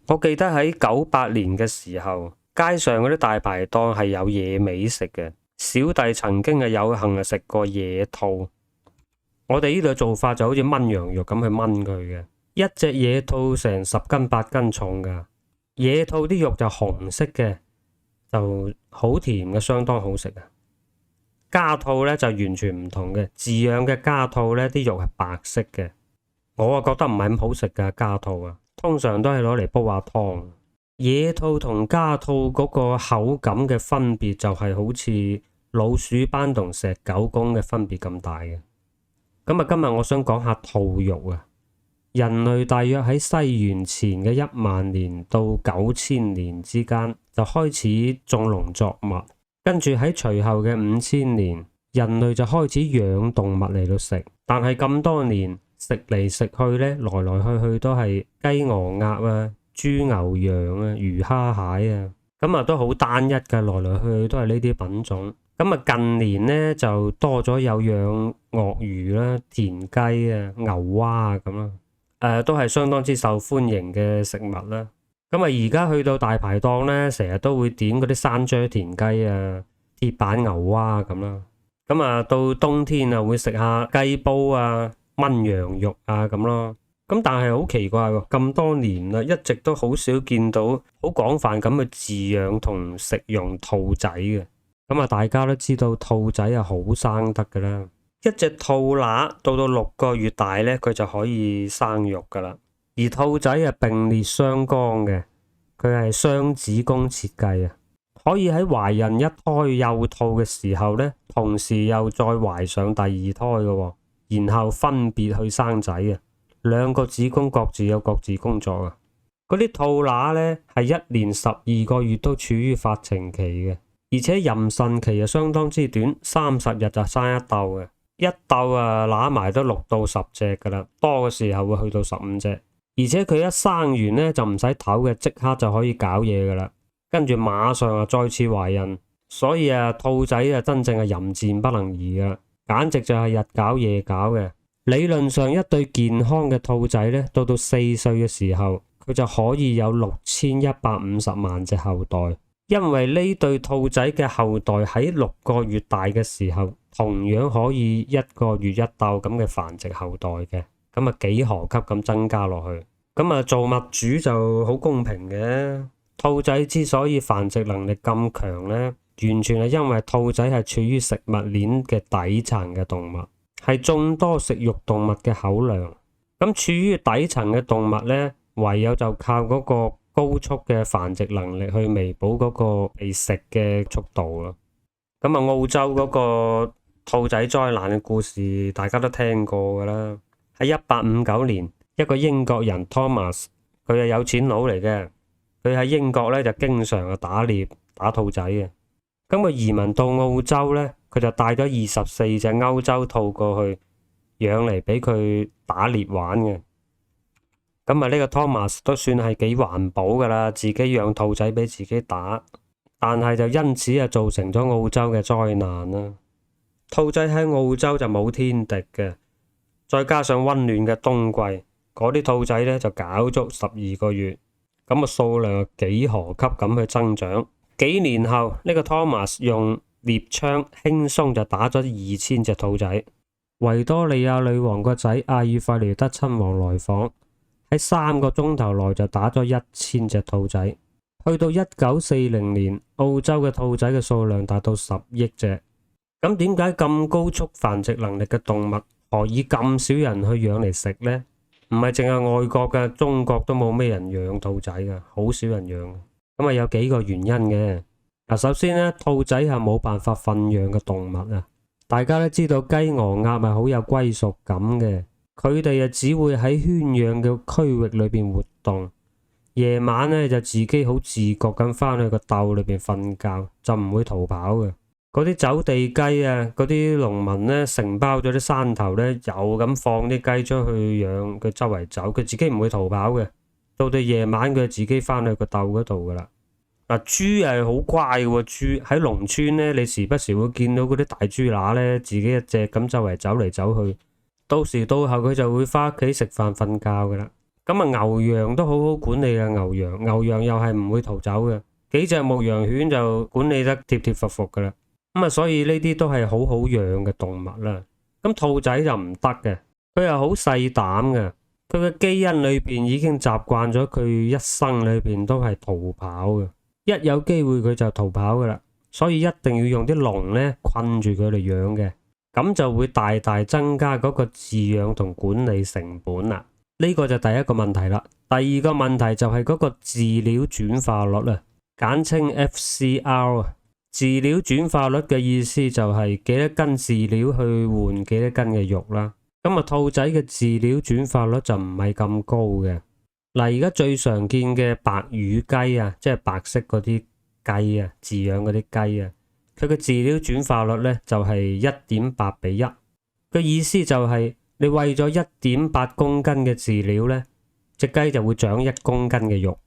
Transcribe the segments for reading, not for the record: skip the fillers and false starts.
我記得喺98年嘅時候，街上嗰啲大排檔係有野味食嘅。小弟曾經係有幸食過野兔。我哋呢度做法就好似炆羊肉咁去炆佢嘅，一隻野兔成10斤8斤重噶。野兔啲肉就紅色嘅，就好甜嘅，相當好食啊。家兔呢就完全唔同嘅，飼養嘅家兔呢啲肉係白色嘅。我啊覺得唔係咁好食噶，家兔啊，通常都係攞嚟煲下湯。野兔同家兔嗰個口感嘅分別就係好似老鼠斑同石狗公嘅分別咁大嘅。咁啊，今日我想講下兔肉啊。人類大約喺西元前嘅10000年到9000年之間就開始種農作物，跟住喺隨後嘅5000年，人類就開始養動物嚟到食。但係咁多年食嚟食去呢，來來去去都係雞鵝鴨啊、豬牛羊啊、魚蝦蟹啊，咁啊都好單一嘅，來來去去都係呢啲品種。咁啊近年呢，就多咗有養鱷魚啦、田雞啊、牛蛙啊咁啦，都係相當之受歡迎嘅食物啦。咁啊而家去到大排檔呢，成日都會點嗰啲山椒田雞啊、鐵板牛蛙咁啦。咁啊到冬天啊會食下雞煲啊、炆羊肉啊咁咯。咁但係好奇怪喎，咁多年啦，一直都好少見到好廣泛咁去飼養同食用兔仔嘅。咁啊，大家都知道兔仔係好生得噶啦，一隻兔乸到6個月大呢，佢就可以生育噶啦。而兔仔係並列雙綱嘅，佢係雙子宮設計啊，可以喺懷孕一胎幼兔嘅時候呢，同時又再懷上第2胎嘅，然後分別去生仔啊。2個子宮各自有各自工作啊。嗰啲兔乸呢，係1年12個月都處於發情期嘅。而且妊娠期又相當之短，30日就生一竇嘅，一竇啊揦埋都6到10隻噶啦，多嘅時候會去到15隻。而且佢一生完呢，就唔使唞嘅，即刻就可以搞嘢噶啦，跟住馬上啊再次懷孕。所以啊兔仔啊真正係淫賤不能移噶，簡直就係日搞夜搞嘅。理論上一對健康嘅兔仔呢，到4歲嘅時候，佢就可以有6150萬隻後代。因為呢對兔仔嘅後代喺6個月大嘅時候，同樣可以1個月一竇咁嘅繁殖後代嘅，咁啊幾何級咁增加落去。咁啊造物主就好公平嘅。兔仔之所以繁殖能力咁強呢，完全係因為兔仔係處於食物鏈嘅底層嘅動物，係眾多食肉動物嘅口糧。咁處於底層嘅動物呢，唯有就靠嗰個高速嘅繁殖能力去彌補嗰個被食嘅速度咯。咁啊，澳洲嗰個兔仔災難嘅故事大家都聽過噶啦。喺1859年，一個英國人 Thomas， 佢係有錢佬嚟嘅，佢喺英國咧就經常啊打獵打兔仔嘅。咁佢移民到澳洲咧，佢就帶咗24隻歐洲兔過去養嚟俾佢打獵玩嘅。咁啊，呢個 Thomas 都算係幾環保噶啦，自己養兔仔俾自己打，但係就因此啊造成咗澳洲嘅災難啦。兔仔喺澳洲就冇天敵嘅，再加上溫暖嘅冬季，嗰啲兔仔呢就搞足12個月，咁啊數量幾何級咁去增長。幾年後，呢個 Thomas 用獵槍輕鬆就打咗2000隻兔仔。維多利亞女王個仔阿爾弗雷德親王來訪，喺3個鐘頭內就打咗1000隻兔仔。去到1940年，澳洲嘅兔仔嘅數量達到10億隻。咁點解咁高速繁殖能力嘅動物何以咁少人去養嚟食呢？唔係淨係外國嘅，中國都冇咩人養兔仔噶，好少人養。咁啊有幾個原因嘅。嗱，首先呢，兔仔係冇辦法馴養嘅動物啊。大家都知道雞鵝鴨係好有歸屬感嘅。佢哋啊只會喺圈養嘅區域裏邊活動，夜晚呢就自己好自覺咁返去個竇裏邊瞓覺，就唔會逃跑嘅。嗰啲走地雞啊，嗰啲農民呢承包咗啲山頭呢，又咁放啲雞出去養，佢周圍走，佢自己唔會逃跑嘅。到夜晚佢自己返去個竇嗰度噶啦。嗱，豬係好乖嘅喎，豬喺農村呢，你時不時會見到嗰啲大豬乸呢，自己一隻咁周圍走嚟走去。到時到後佢就會返屋企食飯瞓覺噶啦。咁啊，牛羊都好好管理嘅，牛羊又係唔會逃走嘅，幾隻牧羊犬就管理得貼貼服服噶啦。咁啊，所以呢啲都係好好養嘅動物啦。咁兔仔就唔得嘅，佢係好細膽嘅，佢嘅基因裏邊已經習慣咗，佢一生裏邊都係逃跑嘅，一有機會佢就逃跑噶啦。所以一定要用啲籠咧困住佢嚟養嘅，咁就會大大增加嗰個飼養同管理成本啦。呢個就第一個問題啦。第二個問題就係嗰個飼料轉化率啊，簡稱 FCR 啊。飼料轉化率嘅意思就係幾多斤飼料去換幾多斤嘅肉啦。咁啊，兔仔嘅飼料轉化率就唔係咁高嘅。嗱，而家最常見嘅白乳雞啊，即係白色嗰啲雞啊，飼養嗰啲雞啊，佢嘅飼料轉化率呢就係 1.8:1。個意思就係你餵咗 1.8 公斤嘅飼料呢，隻雞就會長1公斤嘅肉。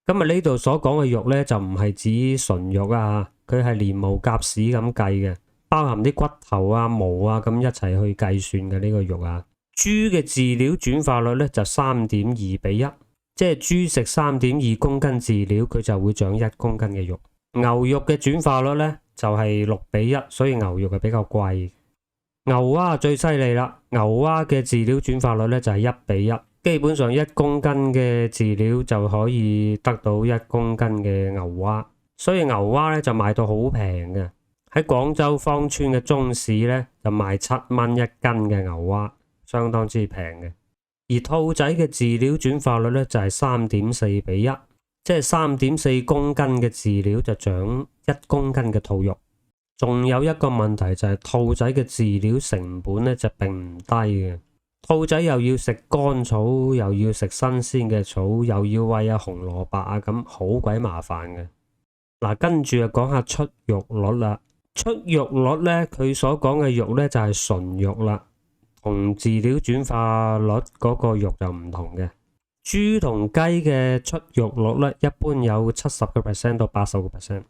咁啊，呢度所講嘅肉呢，就唔係指純肉啊，佢係連毛夾屎咁計嘅，包含啲骨頭啊、毛啊咁一齊去計算嘅呢個肉啊。豬嘅飼料轉化率呢，就 3.2:1，即係豬食 3.2 公斤飼料，佢就會長1公斤嘅肉。牛肉嘅轉化率呢，就係 6:1，所以牛肉係比較貴。牛蛙最犀利啦，牛蛙嘅飼料轉化率呢，就係 1:1，基本上1公斤嘅飼料就可以得到1公斤嘅牛蛙，所以牛蛙呢，就賣到好平嘅。喺廣州芳村嘅中市呢，就賣7蚊1斤嘅牛蛙，相當之平嘅。而兔仔嘅飼料轉化率呢，就係 3.4:1，即係 3.4 公斤嘅飼料就長1公斤嘅兔肉。仲有一個問題就係兔仔嘅飼料成本呢，就並唔低嘅。兔仔又要食乾草，又要食新鮮嘅草，又要餵下紅蘿蔔啊，咁好鬼麻煩嘅。嗱，跟住就講下出肉率啦。出肉率呢，佢所講嘅肉呢，就係純肉啦，同飼料轉化率嗰個肉就唔同嘅。豬同雞嘅出肉率呢，一般有70% 到80%。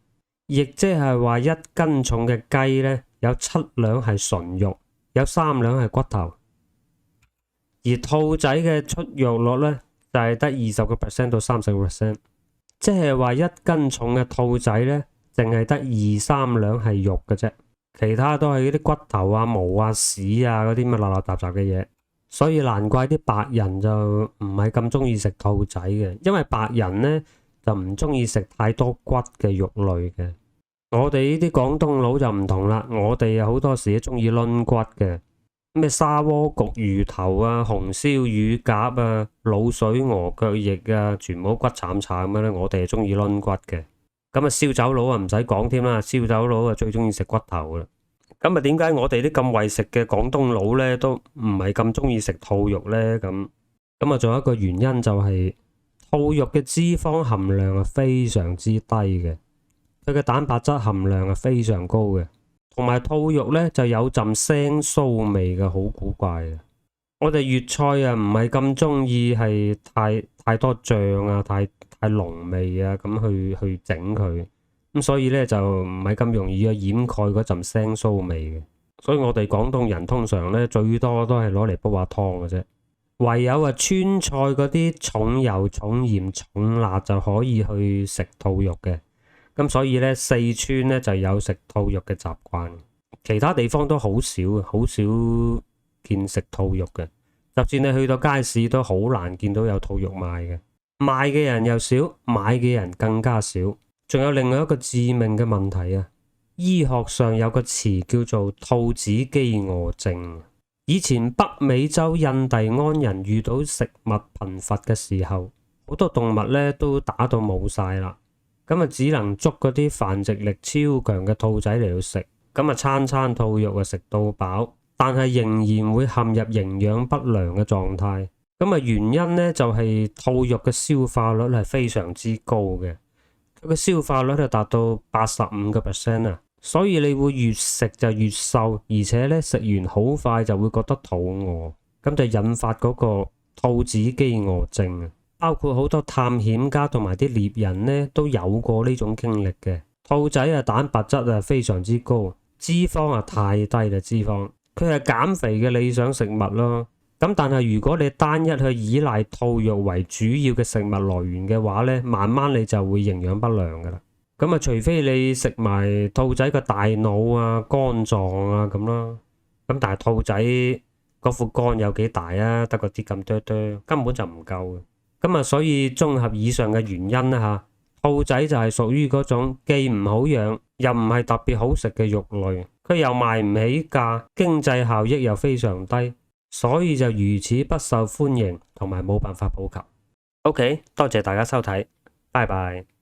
亦即係話1斤重嘅雞呢，有7兩係純肉，有3兩係骨頭。而兔仔嘅出肉率呢，就係得20% 到30%，即係話1斤重嘅兔仔呢，淨係得2-3兩係肉嘅啫，其他都係嗰啲骨頭啊、毛啊、屎啊嗰啲乜垃垃雜雜嘅嘢。所以難怪啲白人就唔係咁中意食兔仔嘅，因為白人呢，就唔中意食太多骨嘅肉類嘅。我哋呢啲廣東佬就唔同啦，我哋好多時都中意掄骨嘅，咩砂鍋焗魚頭啊、紅燒乳鴿啊、滷水鵝腳翼啊，全部骨慘慘咁樣咧，我哋係中意掄骨嘅。咁啊，燒酒佬啊唔使講添啦，燒酒佬啊最中意食骨頭啦。咁啊，點解我哋啲咁為食嘅廣東佬呢，都唔係咁中意食兔肉呢？咁啊，仲有一個原因就係兔肉嘅脂肪含量係非常之低嘅，佢嘅蛋白質含量係非常高嘅，同埋兔肉呢就有陣腥臊味嘅，好古怪嘅。我哋粵菜啊唔係咁中意係太多醬啊，太濃味啊咁去整佢。咁所以咧就唔係咁容易去掩蓋嗰陣腥臊味嘅，所以我哋廣東人通常咧最多都係攞嚟煲下湯嘅啫，唯有啊川菜嗰啲重油重鹽重辣就可以去食兔肉嘅。咁所以咧四川咧就有食兔肉嘅習慣，其他地方都好少見食兔肉嘅，就算你去到街市都好難見到有兔肉賣嘅，賣嘅人又少，買嘅人更加少。仲有另外一個致命嘅問題啊，醫學上有個詞叫做兔子飢餓症。以前北美洲印第安人遇到食物貧乏嘅時候，好多動物咧都打到冇晒啦，咁啊只能捉嗰啲繁殖力超強嘅兔仔嚟到食，咁啊餐餐兔肉啊食到飽，但係仍然會陷入營養不良嘅狀態。咁啊原因呢，就係兔肉嘅消化率係非常之高嘅。佢嘅消化率就達到 85% 啊，所以你會越食就越瘦，而且咧食完好快就會覺得肚餓，咁就引發嗰個兔子飢餓症啊。包括好多探險家同埋啲獵人呢都有過呢種經歷嘅。兔仔啊蛋白質啊非常之高，脂肪啊太低啦，脂肪佢係減肥嘅理想食物咯。咁但係如果你單一去依賴兔肉為主要嘅食物來源嘅話呢，慢慢你就會營養不良噶啦。咁啊，除非你食埋兔仔嘅大腦啊、肝臟啊咁啦。咁但係兔仔嗰副肝有幾大啊？得嗰啲咁多多，根本就唔夠嘅。咁啊，所以綜合以上嘅原因啦吓，兔仔就係屬於嗰種既唔好養又唔係特別好食嘅肉類，佢又賣唔起價，經濟效益又非常低，所以就如此不受歡迎，同埋冇辦法普及。OK，多謝大家收睇，拜拜。